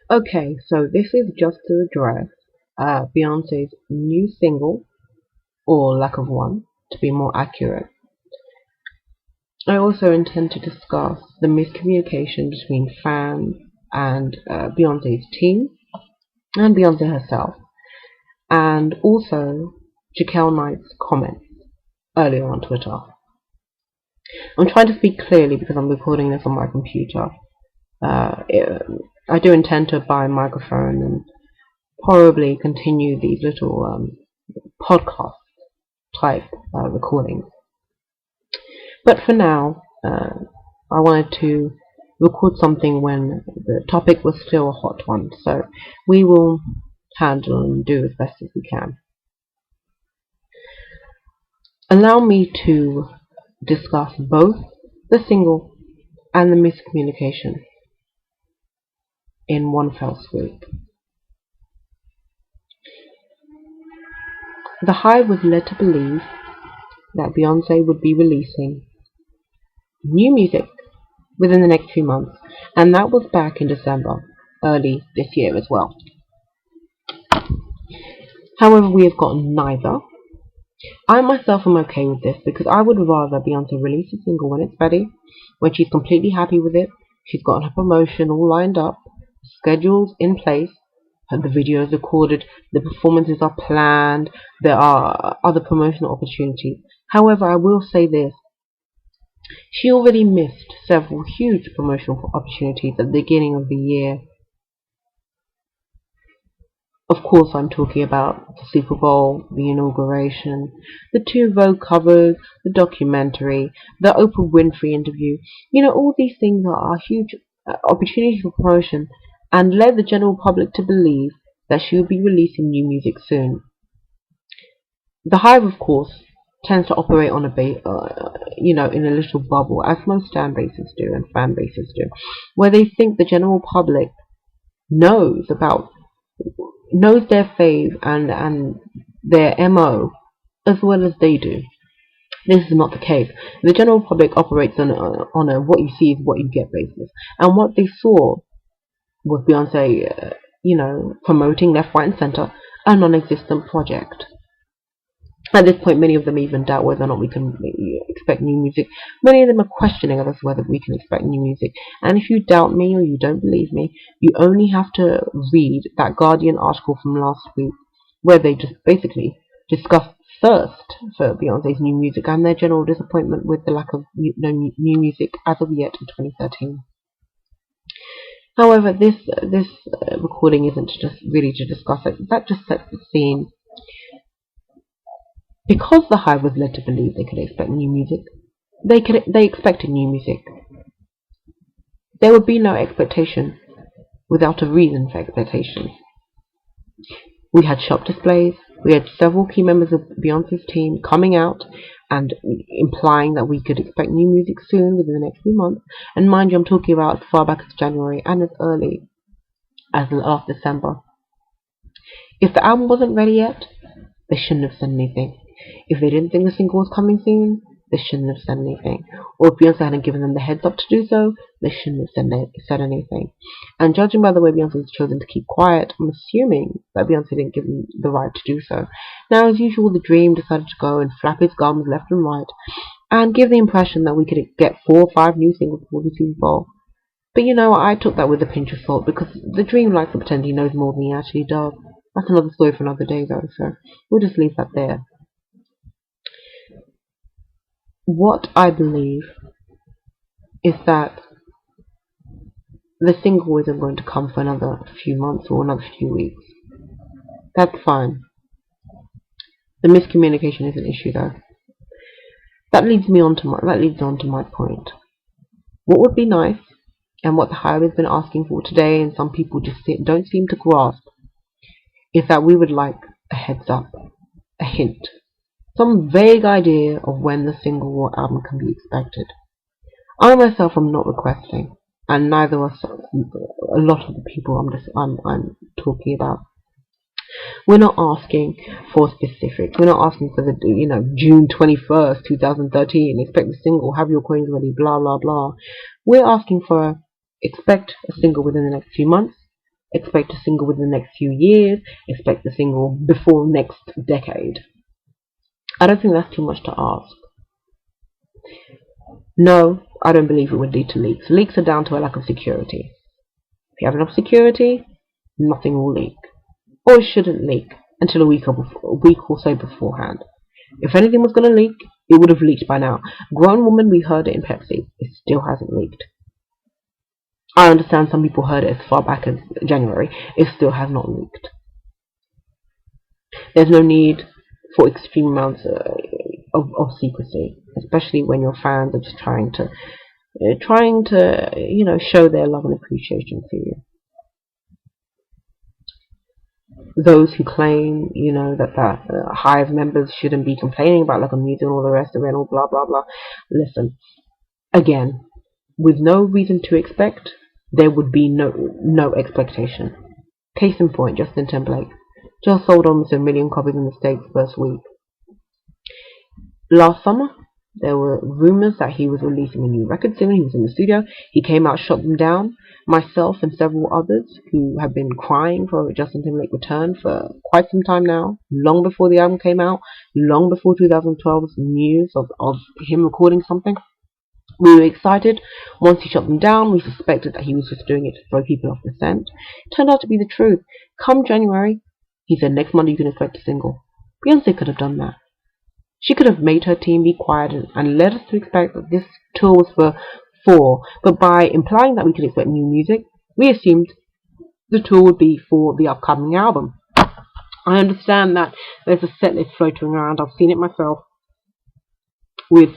Okay, so this is just to address Beyonce's new single, or lack of one, to be more accurate. I also intend to discuss the miscommunication between fans and Beyonce's team and Beyonce herself, and also Jacquel Knight's comments earlier on Twitter. I'm trying to speak clearly because I'm recording this on my computer. I do intend to buy a microphone and probably continue these little podcast type recordings. But for now, I wanted to record something when the topic was still a hot one, so we will handle and do as best as we can. Allow me to discuss both the single and the miscommunication in one fell swoop. The Hive was led to believe that Beyonce would be releasing new music within the next few months, and that was back in December, early this year as well. However, we have got neither. I myself am okay with this because I would rather Beyonce release a single when it's ready, when she's completely happy with it, she's got her promotion all lined up, schedules in place, the video is recorded, the performances are planned, there are other promotional opportunities. However, I will say this. She already missed several huge promotional opportunities at the beginning of the year. Of course, I'm talking about the Super Bowl, the inauguration, the two Vogue covers, the documentary, the Oprah Winfrey interview. All these things are huge opportunities for promotion and led the general public to believe that she would be releasing new music soon. The Hive, of course, tends to operate on in a little bubble, as most fan bases do, where they think the general public knows their fave and their MO as well as they do. This is not the case. The general public operates on a what you see is what you get basis, and what they saw was Beyonce, promoting left, right, and center a non-existent project. At this point, many of them even doubt whether or not we can expect new music. Many of them are questioning us whether we can expect new music. And if you doubt me or you don't believe me, you only have to read that Guardian article from last week, where they just basically discussed thirst for Beyonce's new music and their general disappointment with the lack of new music as of yet in 2013. However, this recording isn't just really to discuss it. That just sets the scene. Because the Hive was led to believe they could expect new music, they expected new music. There would be no expectation without a reason for expectation. We had shop displays, we had several key members of Beyonce's team coming out and implying that we could expect new music soon within the next few months. And mind you, I'm talking about as far back as January and as early as last December. If the album wasn't ready yet, they shouldn't have said anything. If they didn't think the single was coming soon, they shouldn't have said anything. Or if Beyonce hadn't given them the heads up to do so, they shouldn't have said anything. And judging by the way Beyonce has chosen to keep quiet, I'm assuming that Beyonce didn't give them the right to do so. Now, as usual, the Dream decided to go and flap his gums left and right and give the impression that we could get 4 or 5 new singles before the Super Bowl. But I took that with a pinch of salt because the Dream likes to pretend he knows more than he actually does. That's another story for another day, though, so we'll just leave that there. What I believe is that the single isn't going to come for another few months or another few weeks. That's fine. The miscommunication is an issue, though. That leads on to my point. What would be nice, and what the Hive has been asking for today, and some people just don't seem to grasp, is that we would like a heads up, a hint, some vague idea of when the single or album can be expected. I myself am not requesting, and neither are a lot of the people I'm talking about. We're not asking for specifics. We're not asking for the June 21st, 2013. Expect the single. Have your coins ready. Blah blah blah. We're asking for expect a single within the next few months. Expect a single within the next few years. Expect a single before next decade. I don't think that's too much to ask. No, I don't believe it would lead to leaks. Leaks are down to a lack of security. If you have enough security, nothing will leak. Or it shouldn't leak until a week or so beforehand. If anything was going to leak, it would have leaked by now. Grown woman, we heard it in Pepsi. It still hasn't leaked. I understand some people heard it as far back as January. It still has not leaked. There's no need for extreme amounts of secrecy, especially when your fans are just trying to show their love and appreciation for you. Those who claim, that Hive members shouldn't be complaining about like music and all the rest of it, and all blah blah blah. Listen, again, with no reason to expect, there would be no expectation. Case in point, Justin Timberlake just sold almost 1 million copies in the States first week. Last summer, there were rumors that he was releasing a new record soon. He was in the studio. He came out, shut them down. Myself and several others who have been crying for Justin Timberlake return for quite some time now, long before the album came out, long before 2012's news of him recording something. We were excited. Once he shut them down, we suspected that he was just doing it to throw people off the scent. It turned out to be the truth. Come January, he said next Monday you can expect a single. Beyonce could have done that. She could have made her team be quiet and led us to expect that this tour was for fall. But by implying that we could expect new music, we assumed the tour would be for the upcoming album. I understand that there's a set list floating around. I've seen it myself with,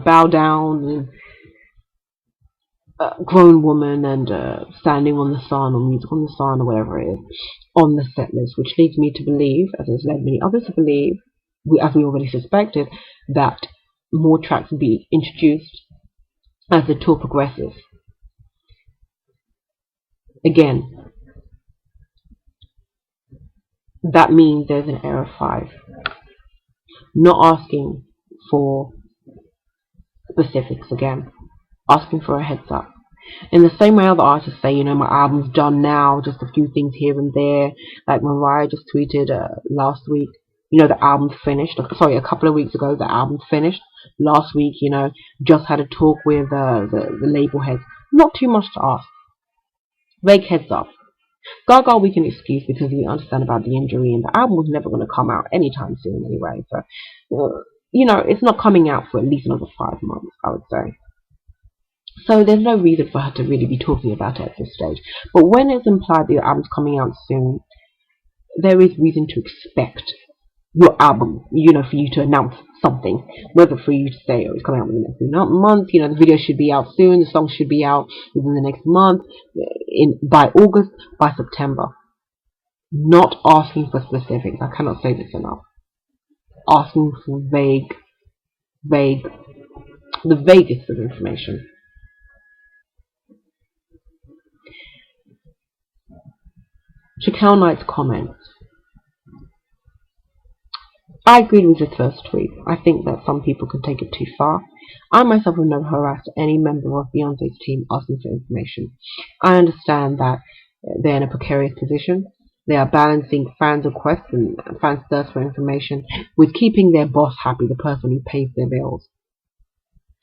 Bow Down and Grown Woman and Standing on the Sun or Music on the Sun or whatever it is on the set list, which leads me to believe, as has led many others to believe, as we already suspected, that more tracks will be introduced as the tour progresses. Again, that means there's an Era 5. Not asking for specifics again. Asking for a heads up. In the same way other artists say, my album's done now, just a few things here and there. Like Mariah just tweeted last week, the album's finished. Sorry, a couple of weeks ago, the album's finished. Last week, just had a talk with the label heads. Not too much to ask. Vague heads up. Gaga we can excuse because we understand about the injury and the album was never going to come out anytime soon anyway. So, it's not coming out for at least another 5 months, I would say. So there's no reason for her to really be talking about it at this stage. But when it's implied that your album's coming out soon, there is reason to expect your album, for you to announce something. Whether for you to say, it's coming out within the next month, the video should be out soon, the song should be out within the next month, by August, by September. Not asking for specifics. I cannot say this enough. Asking for the vaguest of information. Jacquel Knight's comments. I agreed with his first tweet. I think that some people can take it too far. I myself have never harassed any member of Beyonce's team asking for information. I understand that they're in a precarious position. They are balancing fans' requests and fans' thirst for information with keeping their boss happy, the person who pays their bills.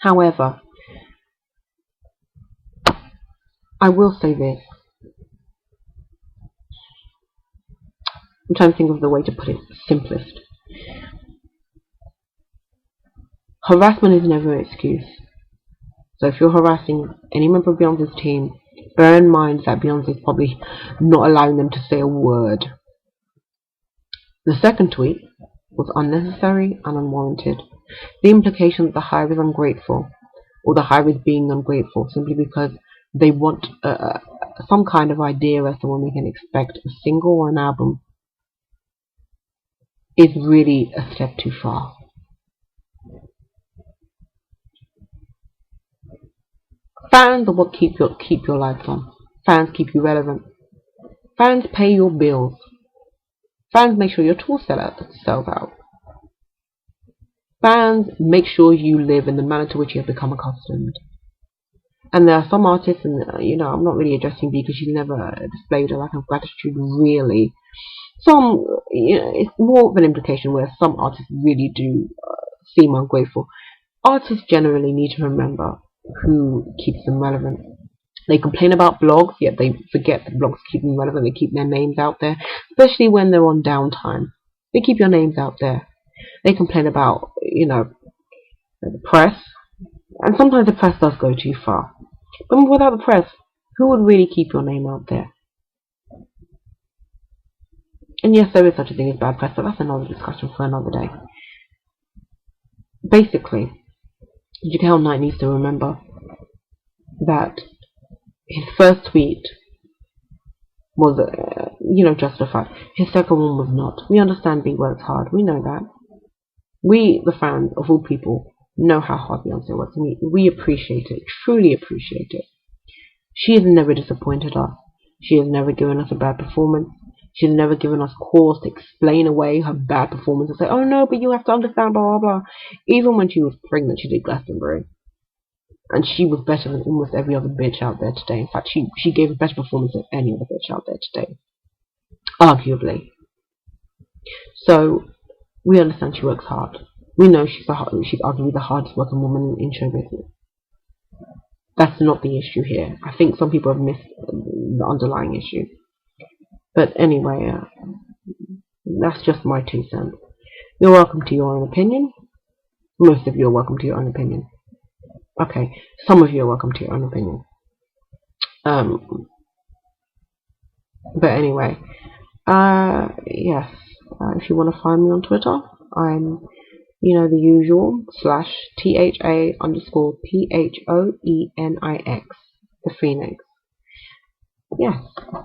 However, I will say this. I'm trying to think of the way to put it simplest. Harassment is never an excuse. So if you're harassing any member of Beyonce's team, bear in mind that Beyonce is probably not allowing them to say a word. The second tweet was unnecessary and unwarranted. The implication that the Hive is ungrateful, or the Hive is being ungrateful simply because they want some kind of idea as to when we can expect a single or an album, is really a step too far. Fans are what keep your lights on. Fans keep you relevant. Fans pay your bills. Fans make sure your tour sells out. Fans make sure you live in the manner to which you have become accustomed. And there are some artists, and I'm not really addressing B because she's never displayed a lack of gratitude, really. Some, it's more of an implication where some artists really do seem ungrateful. Artists generally need to remember who keeps them relevant. They complain about blogs, yet they forget that blogs keep them relevant. They keep their names out there, especially when they're on downtime. They keep your names out there. They complain about, the press, and sometimes the press does go too far. But without the press, who would really keep your name out there? And yes, there is such a thing as bad press, but that's another discussion for another day. Basically, Jacquel Knight needs to remember that his first tweet was, justified. His second one was not. We understand B works hard. We know that. We, the fans of all people, know how hard Beyonce works. We appreciate it, truly appreciate it. She has never disappointed us. She has never given us a bad performance. She has never given us cause to explain away her bad performance and say, oh no, but you have to understand, blah, blah, blah. Even when she was pregnant, she did Glastonbury. And she was better than almost every other bitch out there today. In fact, she gave a better performance than any other bitch out there today. Arguably. So, we understand she works hard. We know she's arguably the hardest working woman in show business. That's not the issue here. I think some people have missed the underlying issue. But anyway, that's just my 2 cents. You're welcome to your own opinion. Most of you are welcome to your own opinion. Okay, some of you are welcome to your own opinion. But anyway, yes. If you want to find me on Twitter, I'm, the usual, /THA_PHOENIX, the Phoenix. Yes.